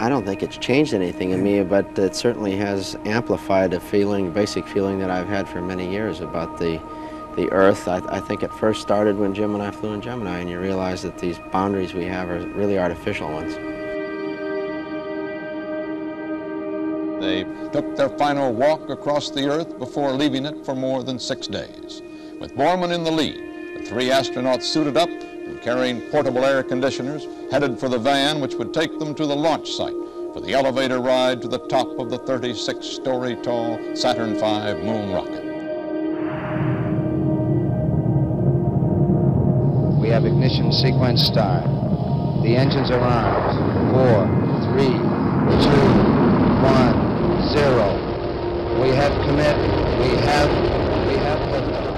I don't think it's changed anything in me, but it certainly has amplified a feeling, basic feeling that I've had for many years about the Earth. I think it first started when Jim and I flew in Gemini, and you realize that these boundaries we have are really artificial ones. They took their final walk across the Earth before leaving it for more than 6 days. With Borman in the lead, the 3 astronauts suited up and carrying portable air conditioners headed for the van which would take them to the launch site for the elevator ride to the top of the 36-story tall Saturn V moon rocket. We have ignition sequence start. The engines are armed. 4, 3, 2, 1, 0. We have commit. We have liftoff.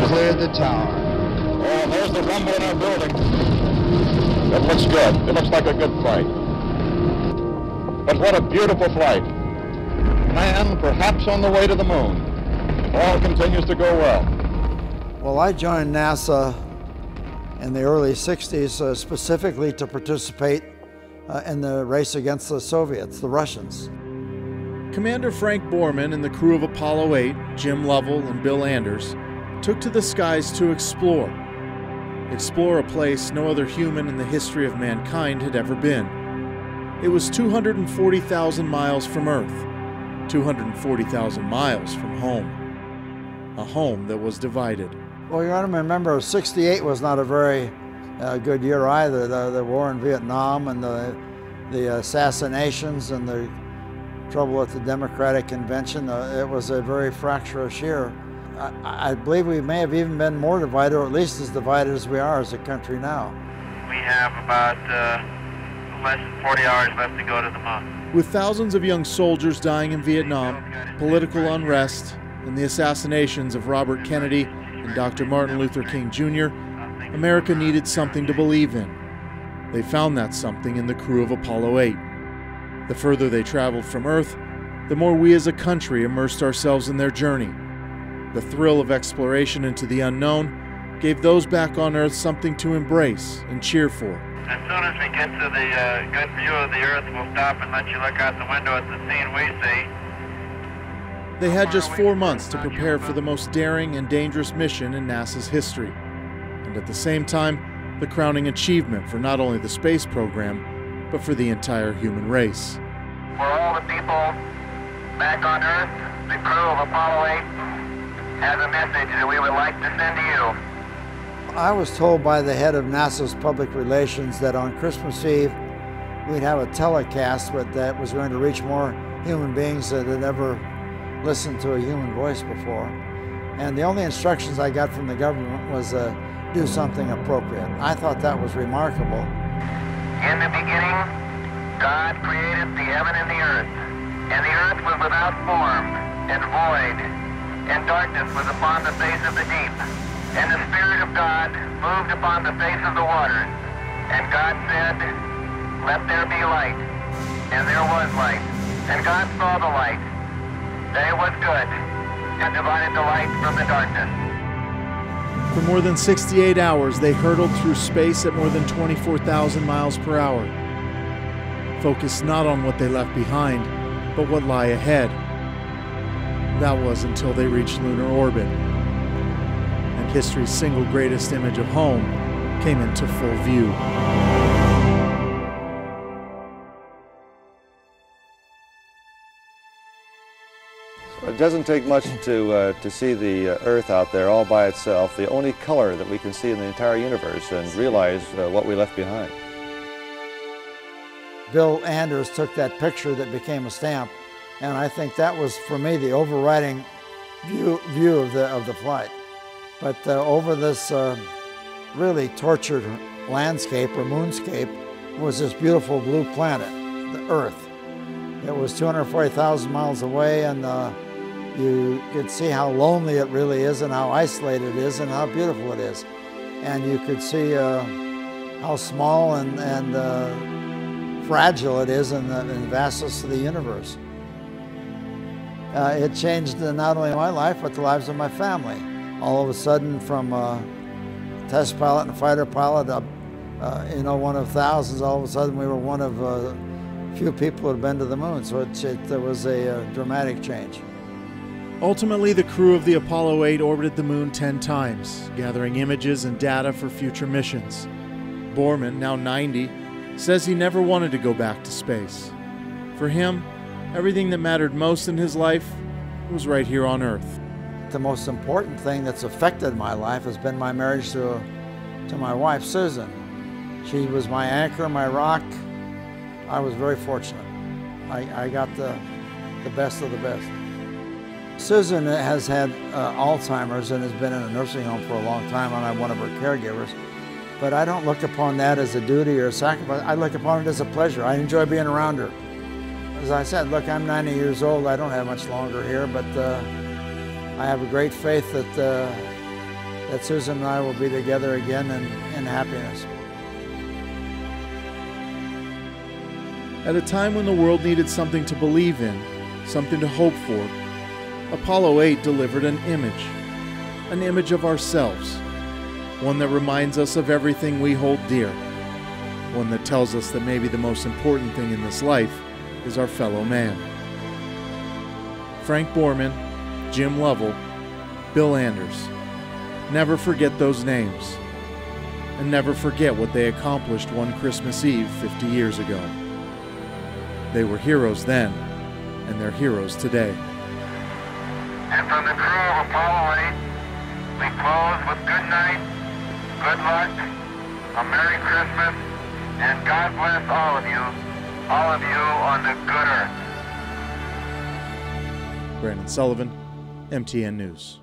Cleared the tower. Oh, there's the rumble in our building. It looks good. It looks like a good flight. But what a beautiful flight. Man, perhaps on the way to the moon. If all continues to go well. Well, I joined NASA in the early 60s specifically to participate in the race against the Soviets, the Russians. Commander Frank Borman and the crew of Apollo 8, Jim Lovell and Bill Anders, took to the skies to explore a place no other human in the history of mankind had ever been. It was 240,000 miles from Earth, 240,000 miles from home, a home that was divided. Well, you got to remember, '68 was not a very good year either. The war in Vietnam and the assassinations and the trouble at the Democratic Convention, it was a very fractious year. I believe we may have even been more divided, or at least as divided as we are as a country now. We have about less than 40 hours left to go to the moon. With thousands of young soldiers dying in Vietnam, political unrest, and the assassinations of Robert Kennedy and Dr. Martin Luther King Jr., America needed something to believe in. They found that something in the crew of Apollo 8. The further they traveled from Earth, the more we as a country immersed ourselves in their journey. The thrill of exploration into the unknown gave those back on Earth something to embrace and cheer for. As soon as we get to the good view of the Earth, we'll stop and let you look out the window at the scene we see. They had just 4 months to prepare for the most daring and dangerous mission in NASA's history, and at the same time, the crowning achievement for not only the space program, but for the entire human race. For all the people back on Earth, the crew of Apollo 8 has a message that we would like to send to you. I was told by the head of NASA's public relations that on Christmas Eve we'd have a telecast that was going to reach more human beings that had ever listened to a human voice before. And the only instructions I got from the government was do something appropriate. I thought that was remarkable. In the beginning, God created the heaven and the earth was without form and void, and darkness was upon the face of the deep. And the Spirit of God moved upon the face of the waters. And God said, let there be light. And there was light. And God saw the light, that it was good, and divided the light from the darkness. For more than 68 hours, they hurtled through space at more than 24,000 miles per hour, focused not on what they left behind, but what lie ahead. That was until they reached lunar orbit, and history's single greatest image of home came into full view. It doesn't take much to see the Earth out there all by itself, the only color that we can see in the entire universe, and realize what we left behind. Bill Anders took that picture that became a stamp, and I think that was, for me, the overriding view of the flight. But over this really tortured landscape or moonscape was this beautiful blue planet, the Earth. It was 240,000 miles away, and you could see how lonely it really is and how isolated it is and how beautiful it is. And you could see how small and fragile it is in the vastness of the universe. It changed not only my life, but the lives of my family. All of a sudden, from test pilot and fighter pilot, one of thousands, all of a sudden we were one of few people who had been to the moon. So there was a dramatic change. Ultimately, the crew of the Apollo 8 orbited the moon 10 times, gathering images and data for future missions. Borman, now 90, says he never wanted to go back to space. For him, everything that mattered most in his life was right here on Earth. The most important thing that's affected my life has been my marriage to my wife, Susan. She was my anchor, my rock. I was very fortunate. I got the best of the best. Susan has had Alzheimer's and has been in a nursing home for a long time, and I'm one of her caregivers. But I don't look upon that as a duty or a sacrifice. I look upon it as a pleasure. I enjoy being around her. As I said, look, I'm 90 years old. I don't have much longer here, but I have a great faith that Susan and I will be together again in happiness. At a time when the world needed something to believe in, something to hope for, Apollo 8 delivered an image of ourselves, one that reminds us of everything we hold dear, one that tells us that maybe the most important thing in this life is our fellow man. Frank Borman, Jim Lovell, Bill Anders. Never forget those names, and never forget what they accomplished one Christmas Eve 50 years ago. They were heroes then, and they're heroes today. And from the crew of Apollo 8, we close with good night, good luck, a Merry Christmas, and God bless all of you on the good earth. Brandon Sullivan, MTN News.